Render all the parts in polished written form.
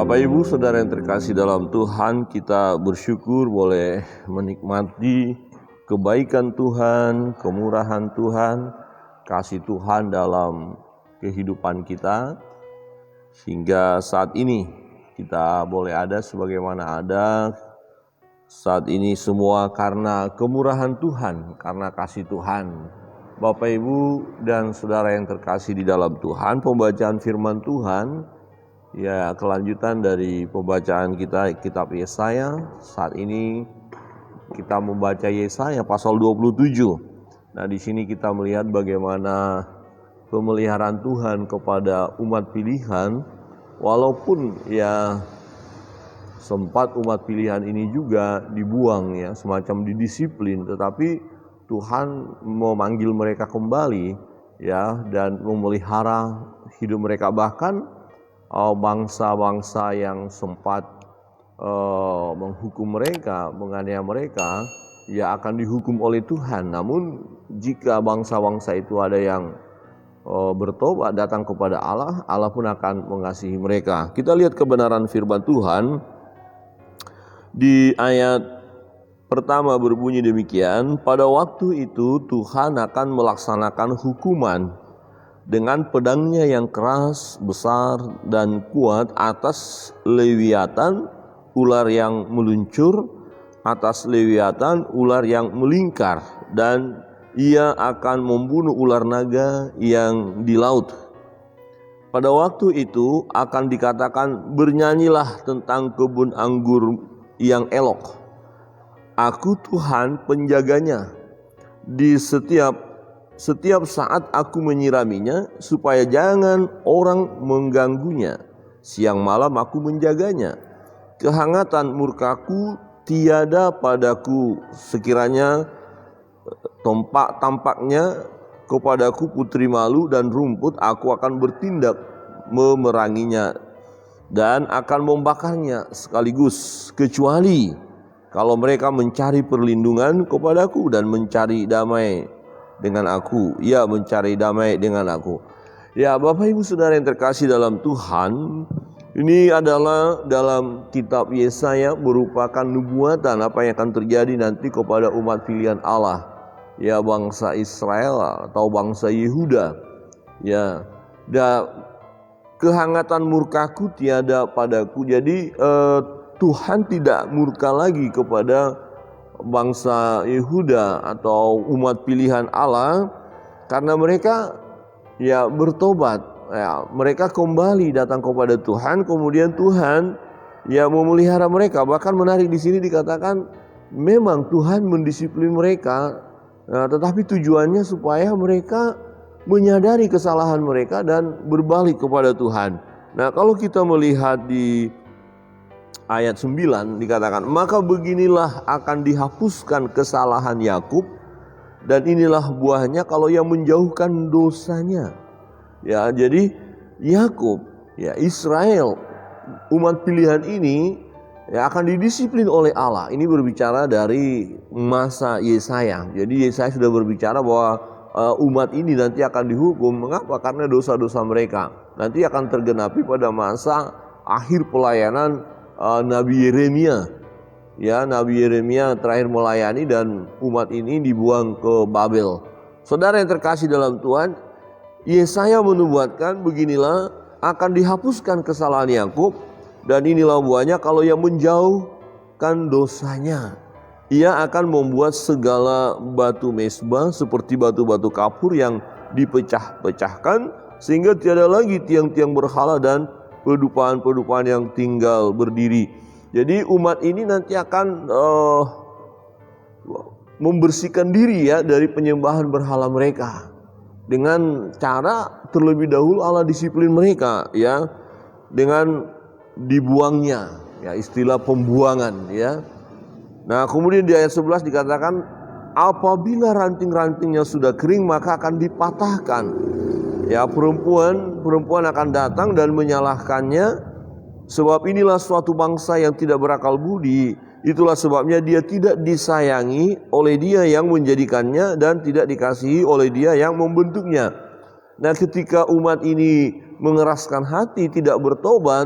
Bapak Ibu Saudara yang terkasih dalam Tuhan, kita bersyukur boleh menikmati kebaikan Tuhan, kemurahan Tuhan, kasih Tuhan dalam kehidupan kita, sehingga saat ini kita boleh ada sebagaimana ada. Saat ini semua karena kemurahan Tuhan, karena kasih Tuhan. Bapak Ibu dan Saudara yang terkasih di dalam Tuhan, pembacaan firman Tuhan, ya kelanjutan dari pembacaan kita kitab Yesaya. Saat ini kita membaca Yesaya pasal 27. Nah, di sini kita melihat bagaimana pemeliharaan Tuhan kepada umat pilihan, walaupun ya sempat umat pilihan ini juga dibuang ya, semacam didisiplin, tetapi Tuhan memanggil mereka kembali ya dan memelihara hidup mereka. Bahkan bangsa-bangsa yang sempat menghukum mereka, menganiaya mereka, ya akan dihukum oleh Tuhan. Namun jika bangsa-bangsa itu ada yang bertobat datang kepada Allah, Allah pun akan mengasihi mereka. Kita lihat kebenaran firman Tuhan di ayat pertama berbunyi demikian, pada waktu itu Tuhan akan melaksanakan hukuman dengan pedangnya yang keras, besar, dan kuat atas Lewiatan, ular yang meluncur, atas Lewiatan, ular yang melingkar, dan ia akan membunuh ular naga yang di laut. Pada waktu itu akan dikatakan, bernyanyilah tentang kebun anggur yang elok. Aku Tuhan penjaganya, di setiap saat aku menyiraminya, supaya jangan orang mengganggunya. Siang malam aku menjaganya. Kehangatan murkaku tiada padaku, sekiranya tampaknya kepadaku putri malu dan rumput, aku akan bertindak memeranginya dan akan membakarnya sekaligus, kecuali kalau mereka mencari perlindungan kepadaku dan mencari damai dengan aku, ya mencari damai dengan aku. Ya Bapak Ibu Saudara yang terkasih dalam Tuhan, ini adalah dalam kitab Yesaya merupakan nubuatan apa yang akan terjadi nanti kepada umat pilihan Allah, ya bangsa Israel atau bangsa Yehuda. Ya, kehangatan murkaku tiada padaku. Jadi Tuhan tidak murka lagi kepada bangsa Yehuda atau umat pilihan Allah, karena mereka ya bertobat, ya mereka kembali datang kepada Tuhan, kemudian Tuhan ya memelihara mereka. Bahkan menarik di sini dikatakan memang Tuhan mendisiplin mereka, tetapi tujuannya supaya mereka menyadari kesalahan mereka dan berbalik kepada Tuhan. Nah, kalau kita melihat di ayat 9 dikatakan, maka beginilah akan dihapuskan kesalahan Yakub, dan inilah buahnya kalau yang menjauhkan dosanya. Ya, jadi Yakub, ya Israel, umat pilihan ini ya akan didisiplin oleh Allah. Ini berbicara dari masa Yesaya. Jadi Yesaya sudah berbicara bahwa umat ini nanti akan dihukum. Mengapa? Karena dosa-dosa mereka. Nanti akan tergenapi pada masa akhir pelayanan Nabi Yeremia. Ya, Nabi Yeremia terakhir melayani dan umat ini dibuang ke Babel. Saudara yang terkasih dalam Tuhan, Yesaya menubuatkan beginilah akan dihapuskan kesalahan Yakub, dan inilah buahnya kalau yang menjauhkan dosanya. Ia akan membuat segala batu mesbah seperti batu-batu kapur yang dipecah-pecahkan, sehingga tiada lagi tiang-tiang berhala dan pedupahan-pedupahan yang tinggal berdiri. Jadi umat ini nanti akan membersihkan diri ya dari penyembahan berhala mereka, dengan cara terlebih dahulu Allah disiplin mereka ya dengan dibuangnya, ya istilah pembuangan ya. Nah, kemudian di ayat 11 dikatakan, apabila ranting-rantingnya sudah kering maka akan dipatahkan. Ya, perempuan akan datang dan menyalahkannya, sebab inilah suatu bangsa yang tidak berakal budi. Itulah sebabnya dia tidak disayangi oleh dia yang menjadikannya dan tidak dikasihi oleh dia yang membentuknya. Nah, ketika umat ini mengeraskan hati, tidak bertobat,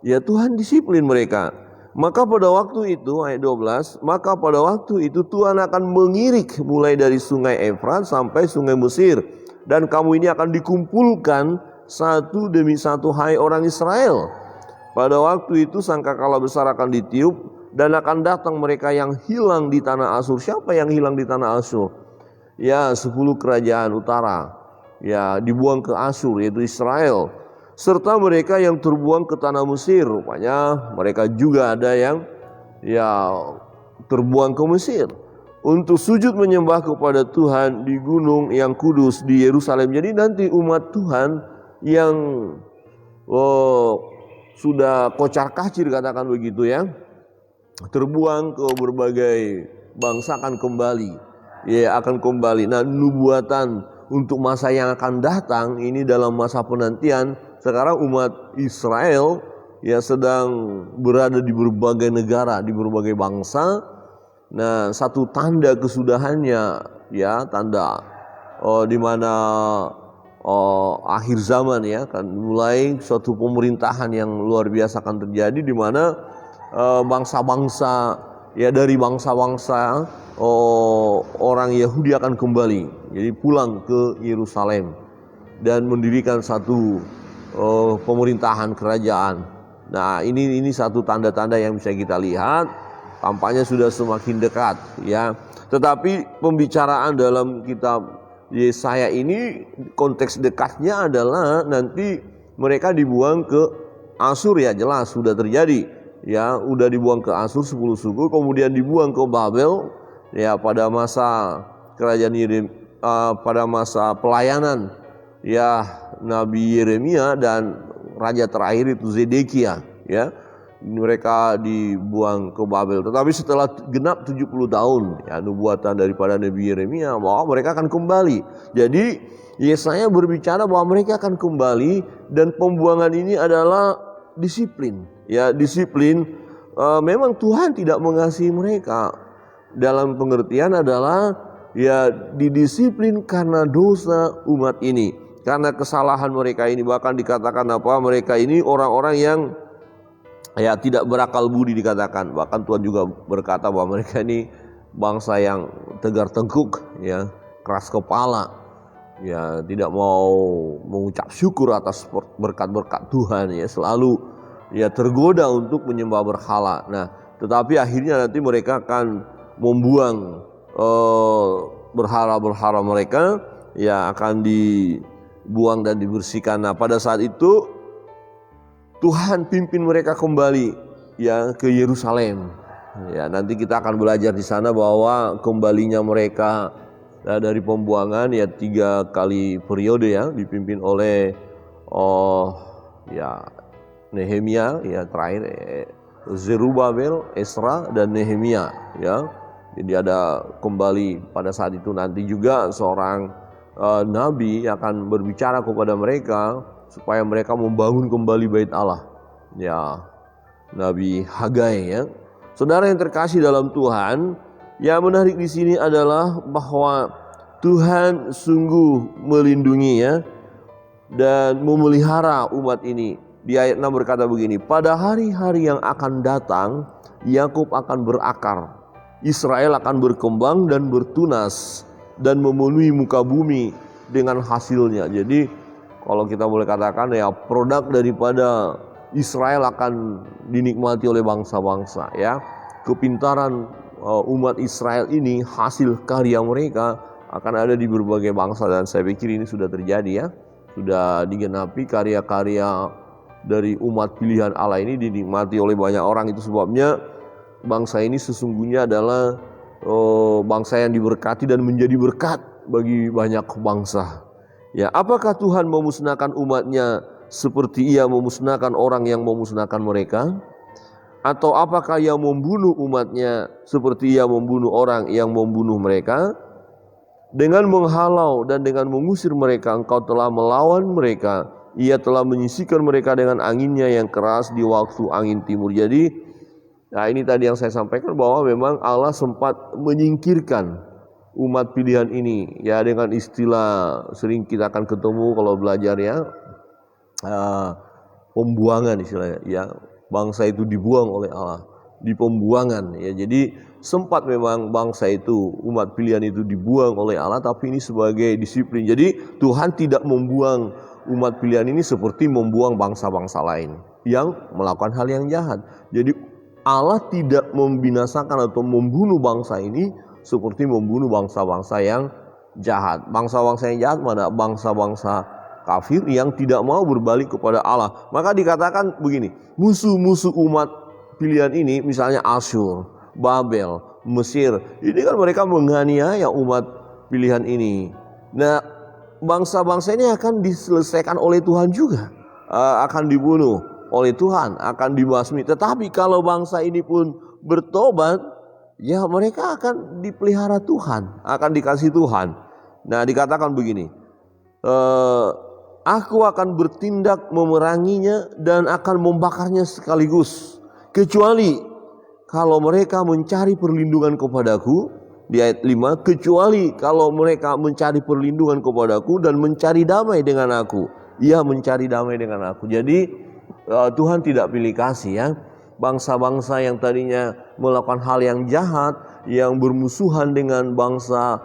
ya Tuhan disiplin mereka. Maka pada waktu itu, ayat 12, maka pada waktu itu Tuhan akan mengirik mulai dari sungai Efrat sampai sungai Mesir. Dan kamu ini akan dikumpulkan satu demi satu, hai orang Israel. Pada waktu itu sangkakala besar akan ditiup dan akan datang mereka yang hilang di tanah Asyur. Siapa yang hilang di tanah Asyur? Ya, 10 kerajaan utara. Ya, dibuang ke Asyur, yaitu Israel. Serta mereka yang terbuang ke tanah Mesir. Rupanya mereka juga ada yang terbuang ke Mesir untuk sujud menyembah kepada Tuhan di gunung yang kudus di Yerusalem. Jadi nanti umat Tuhan yang sudah kocar kacir, katakan begitu ya, terbuang ke berbagai bangsa akan kembali. Ya, akan kembali. Nah, nubuatan untuk masa yang akan datang ini dalam masa penantian. Sekarang umat Israel ya sedang berada di berbagai negara, di berbagai bangsa. Nah, satu tanda kesudahannya ya, tanda di mana akhir zaman ya, kan mulai suatu pemerintahan yang luar biasa akan terjadi, di mana bangsa-bangsa ya, dari bangsa-bangsa orang Yahudi akan kembali, jadi pulang ke Yerusalem dan mendirikan satu pemerintahan kerajaan. Nah, ini satu tanda-tanda yang bisa kita lihat, tampaknya sudah semakin dekat ya. Tetapi pembicaraan dalam kitab Yesaya ini konteks dekatnya adalah nanti mereka dibuang ke Asyur, ya jelas sudah terjadi ya, udah dibuang ke Asyur 10 suku, kemudian dibuang ke Babel ya pada masa kerajaan pada masa pelayanan ya Nabi Yeremia, dan raja terakhir itu Zedekia ya. Mereka dibuang ke Babel. Tetapi setelah genap 70 tahun ya nubuatan daripada Nabi Yeremia bahwa mereka akan kembali. Jadi Yesaya berbicara bahwa mereka akan kembali, dan pembuangan ini adalah disiplin. Ya, disiplin. Memang Tuhan tidak mengasihi mereka. Dalam pengertian adalah ya didisiplin karena dosa umat ini, karena kesalahan mereka ini. Bahkan dikatakan apa? Mereka ini orang-orang yang ya tidak berakal budi dikatakan. Bahkan Tuhan juga berkata bahwa mereka ini bangsa yang tegar tengkuk ya, keras kepala ya, tidak mau mengucap syukur atas berkat-berkat Tuhan ya, selalu ya tergoda untuk menyembah berhala. Nah, tetapi akhirnya nanti mereka akan membuang berhala-berhala mereka ya, akan dibuang dan dibersihkan. Nah, pada saat itu Tuhan pimpin mereka kembali ya ke Yerusalem. Ya, nanti kita akan belajar di sana bahwa kembalinya mereka dari pembuangan ya 3 kali periode ya, dipimpin oleh ya Nehemia ya, terakhir Zerubabel, Esra dan Nehemia ya. Jadi ada kembali pada saat itu. Nanti juga seorang nabi akan berbicara kepada mereka supaya mereka membangun kembali bait Allah. Ya, Nabi Hagai ya. Saudara yang terkasih dalam Tuhan, yang menarik di sini adalah bahwa Tuhan sungguh melindungi ya dan memelihara umat ini. Di ayat 6 berkata begini, pada hari-hari yang akan datang, Yakub akan berakar, Israel akan berkembang dan bertunas dan memenuhi muka bumi dengan hasilnya. Jadi kalau kita boleh katakan ya, produk daripada Israel akan dinikmati oleh bangsa-bangsa ya. Kepintaran umat Israel ini, hasil karya mereka akan ada di berbagai bangsa, dan saya pikir ini sudah terjadi ya. Sudah digenapi, karya-karya dari umat pilihan Allah ini dinikmati oleh banyak orang. Itu sebabnya bangsa ini sesungguhnya adalah bangsa yang diberkati dan menjadi berkat bagi banyak bangsa. Ya, apakah Tuhan memusnahkan umatnya seperti ia memusnahkan orang yang memusnahkan mereka? Atau apakah ia membunuh umatnya seperti ia membunuh orang yang membunuh mereka? Dengan menghalau dan dengan mengusir mereka, engkau telah melawan mereka. Ia telah menyisihkan mereka dengan anginnya yang keras di waktu angin timur. Jadi, nah ini tadi yang saya sampaikan bahwa memang Allah sempat menyingkirkan umat pilihan ini ya, dengan istilah sering kita akan ketemu kalau belajar ya, pembuangan istilahnya, ya. Bangsa itu dibuang oleh Allah, di pembuangan, ya. Jadi sempat memang bangsa itu, umat pilihan itu dibuang oleh Allah, tapi ini sebagai disiplin. Jadi Tuhan tidak membuang umat pilihan ini seperti membuang bangsa-bangsa lain yang melakukan hal yang jahat. Jadi Allah tidak membinasakan atau membunuh bangsa ini seperti membunuh bangsa-bangsa yang jahat. Bangsa-bangsa yang jahat mana? Bangsa-bangsa kafir yang tidak mau berbalik kepada Allah. Maka dikatakan begini, musuh-musuh umat pilihan ini, misalnya Asyur, Babel, Mesir, ini kan mereka menganiaya umat pilihan ini. Nah, bangsa-bangsa ini akan diselesaikan oleh Tuhan juga, akan dibunuh oleh Tuhan, akan dibasmi. Tetapi kalau bangsa ini pun bertobat, ya mereka akan dipelihara Tuhan, akan dikasih Tuhan. Nah, dikatakan begini, aku akan bertindak memeranginya dan akan membakarnya sekaligus, kecuali kalau mereka mencari perlindungan kepadaku. Di ayat 5, kecuali kalau mereka mencari perlindungan kepadaku dan mencari damai dengan aku. Ia mencari damai dengan aku. Jadi Tuhan tidak pilih kasih, ya. Bangsa-bangsa yang tadinya melakukan hal yang jahat, yang bermusuhan dengan bangsa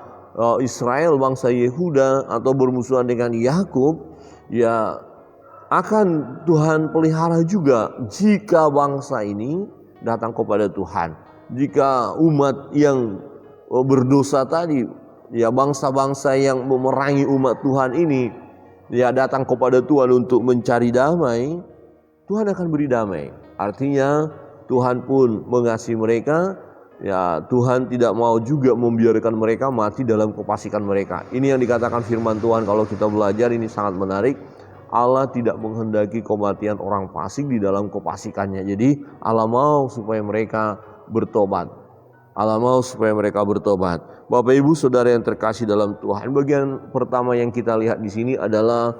Israel, bangsa Yehuda, atau bermusuhan dengan Yakub, ya akan Tuhan pelihara juga jika bangsa ini datang kepada Tuhan. Jika umat yang berdosa tadi, ya bangsa-bangsa yang memerangi umat Tuhan ini, ya datang kepada Tuhan untuk mencari damai, Tuhan akan beri damai. Artinya Tuhan pun mengasihi mereka, ya Tuhan tidak mau juga membiarkan mereka mati dalam kefasikan mereka. Ini yang dikatakan firman Tuhan, kalau kita belajar ini sangat menarik. Allah tidak menghendaki kematian orang fasik di dalam kefasikannya. Jadi Allah mau supaya mereka bertobat. Allah mau supaya mereka bertobat. Bapak Ibu Saudara yang terkasih dalam Tuhan, bagian pertama yang kita lihat di sini adalah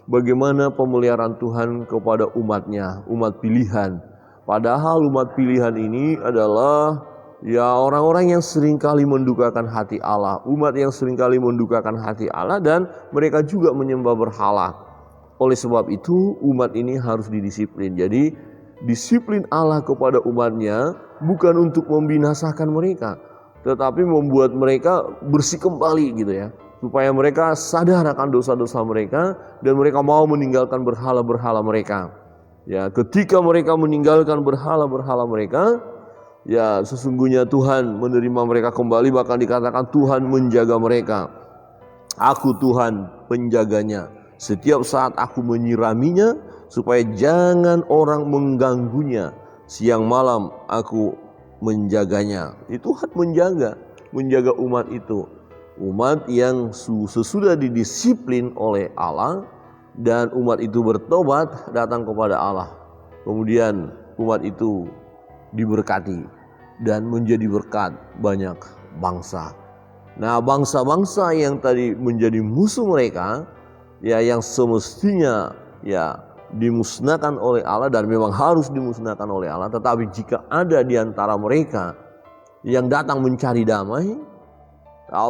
bagaimana pemeliharaan Tuhan kepada umatnya, umat pilihan. Padahal umat pilihan ini adalah ya orang-orang yang seringkali mendukakan hati Allah, umat yang seringkali mendukakan hati Allah, dan mereka juga menyembah berhala. Oleh sebab itu umat ini harus didisiplin. Jadi disiplin Allah kepada umatnya bukan untuk membinasakan mereka, tetapi membuat mereka bersih kembali gitu ya, supaya mereka sadar akan dosa-dosa mereka dan mereka mau meninggalkan berhala-berhala mereka. Ya, ketika mereka meninggalkan berhala-berhala mereka, ya sesungguhnya Tuhan menerima mereka kembali. Bahkan dikatakan Tuhan menjaga mereka. Aku Tuhan penjaganya. Setiap saat aku menyiraminya supaya jangan orang mengganggunya. Siang malam aku menjaganya. Itu Tuhan menjaga umat itu. Umat yang sesudah didisiplin oleh Allah dan umat itu bertobat datang kepada Allah. Kemudian umat itu diberkati dan menjadi berkat banyak bangsa. Nah, bangsa-bangsa yang tadi menjadi musuh mereka, ya yang semestinya ya dimusnahkan oleh Allah dan memang harus dimusnahkan oleh Allah, tetapi jika ada di antara mereka yang datang mencari damai,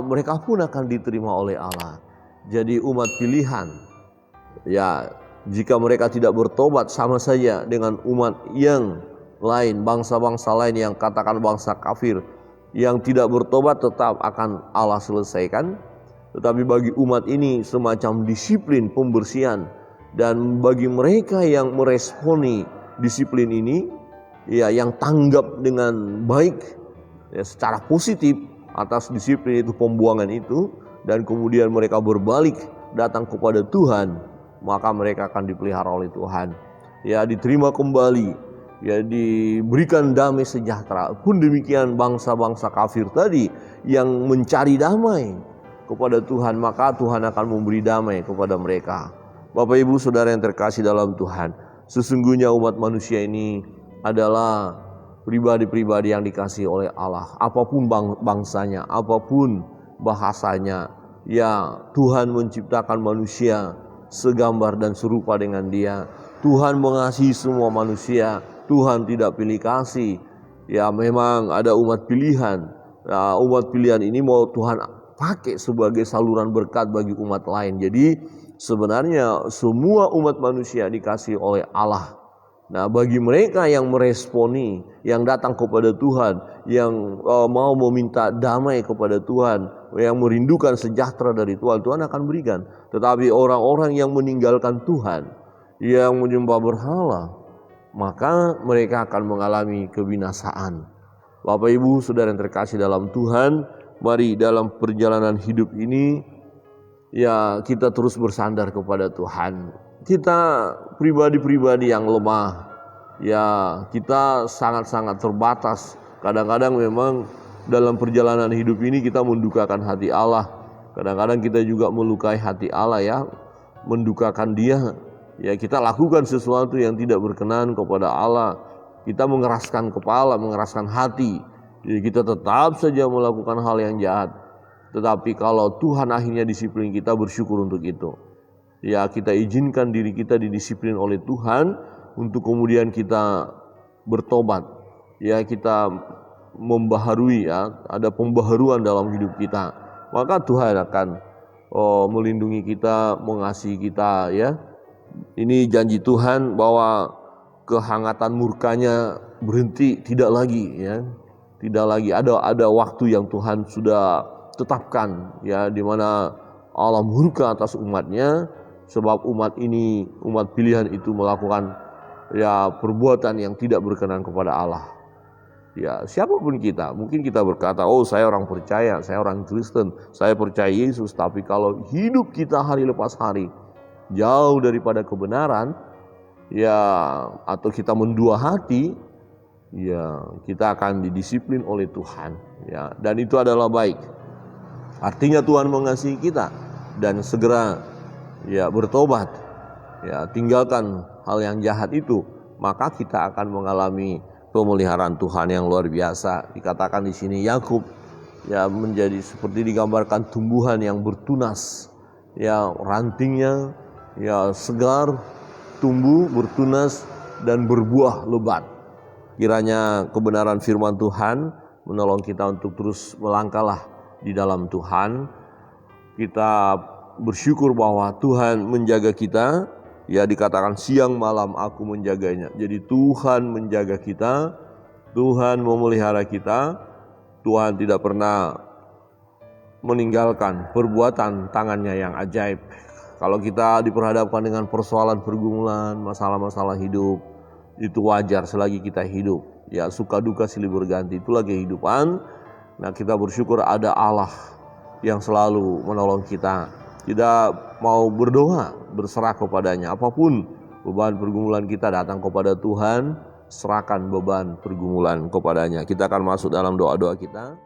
mereka pun akan diterima oleh Allah. Jadi umat pilihan, ya jika mereka tidak bertobat sama saja dengan umat yang lain, bangsa-bangsa lain yang katakan bangsa kafir, yang tidak bertobat tetap akan Allah selesaikan. Tetapi bagi umat ini semacam disiplin pembersihan, dan bagi mereka yang meresponi disiplin ini, ya yang tanggap dengan baik, ya, secara positif atas disiplin itu, pembuangan itu, dan kemudian mereka berbalik datang kepada Tuhan, maka mereka akan dipelihara oleh Tuhan. Ya diterima kembali, ya diberikan damai sejahtera. Pun demikian bangsa-bangsa kafir tadi yang mencari damai kepada Tuhan, maka Tuhan akan memberi damai kepada mereka. Bapak Ibu Saudara yang terkasih dalam Tuhan, sesungguhnya umat manusia ini adalah pribadi-pribadi yang dikasihi oleh Allah. Apapun bangsanya, apapun bahasanya, ya Tuhan menciptakan manusia segambar dan serupa dengan Dia. Tuhan mengasihi semua manusia. Tuhan tidak pilih kasih. Ya memang ada umat pilihan. Umat pilihan ini mau Tuhan pakai sebagai saluran berkat bagi umat lain. Jadi sebenarnya semua umat manusia dikasih oleh Allah. Nah, bagi mereka yang meresponi, yang datang kepada Tuhan, yang mau meminta damai kepada Tuhan, yang merindukan sejahtera dari Tuhan, Tuhan akan berikan. Tetapi orang-orang yang meninggalkan Tuhan, yang menyembah berhala, maka mereka akan mengalami kebinasaan. Bapak Ibu Saudara yang terkasih dalam Tuhan, mari dalam perjalanan hidup ini ya kita terus bersandar kepada Tuhan. Kita pribadi-pribadi yang lemah, ya kita sangat-sangat terbatas. Kadang-kadang memang dalam perjalanan hidup ini kita mendukakan hati Allah. Kadang-kadang kita juga melukai hati Allah ya, mendukakan Dia. Ya kita lakukan sesuatu yang tidak berkenan kepada Allah. Kita mengeraskan kepala, mengeraskan hati. Jadi kita tetap saja melakukan hal yang jahat. Tetapi kalau Tuhan akhirnya disiplin kita, bersyukur untuk itu. Ya kita izinkan diri kita didisiplin oleh Tuhan untuk kemudian kita bertobat. Ya kita membaharui ya, ada pembaharuan dalam hidup kita. Maka Tuhan akan melindungi kita, mengasihi kita ya. Ini janji Tuhan bahwa kehangatan murkanya berhenti, tidak lagi ya. Tidak lagi ada waktu yang Tuhan sudah tetapkan ya, di mana Allah murka atas umatnya sebab umat ini, umat pilihan itu melakukan ya perbuatan yang tidak berkenan kepada Allah. Ya siapapun kita, mungkin kita berkata, oh saya orang percaya, saya orang Kristen, saya percaya Yesus, tapi kalau hidup kita hari lepas hari jauh daripada kebenaran ya, atau kita mendua hati, ya kita akan didisiplin oleh Tuhan ya, dan itu adalah baik. Artinya Tuhan mengasihi kita dan segera ya bertobat, ya tinggalkan hal yang jahat itu, maka kita akan mengalami pemeliharaan Tuhan yang luar biasa. Dikatakan di sini Yakub ya menjadi seperti digambarkan tumbuhan yang bertunas, ya rantingnya ya segar, tumbuh, bertunas dan berbuah lebat. Kiranya kebenaran firman Tuhan menolong kita untuk terus melangkahlah di dalam Tuhan. Kita bersyukur bahwa Tuhan menjaga kita. Ya dikatakan siang malam aku menjaganya. Jadi Tuhan menjaga kita, Tuhan memelihara kita. Tuhan tidak pernah meninggalkan perbuatan tangannya yang ajaib. Kalau kita diperhadapkan dengan persoalan pergumulan, masalah-masalah hidup, itu wajar selagi kita hidup. Ya suka duka silih berganti, itulah kehidupan. Nah kita bersyukur ada Allah yang selalu menolong kita. Tidak mau berdoa, berserah kepadanya. Apapun beban pergumulan kita, datang kepada Tuhan, serahkan beban pergumulan kepadanya. Kita akan masuk dalam doa-doa kita.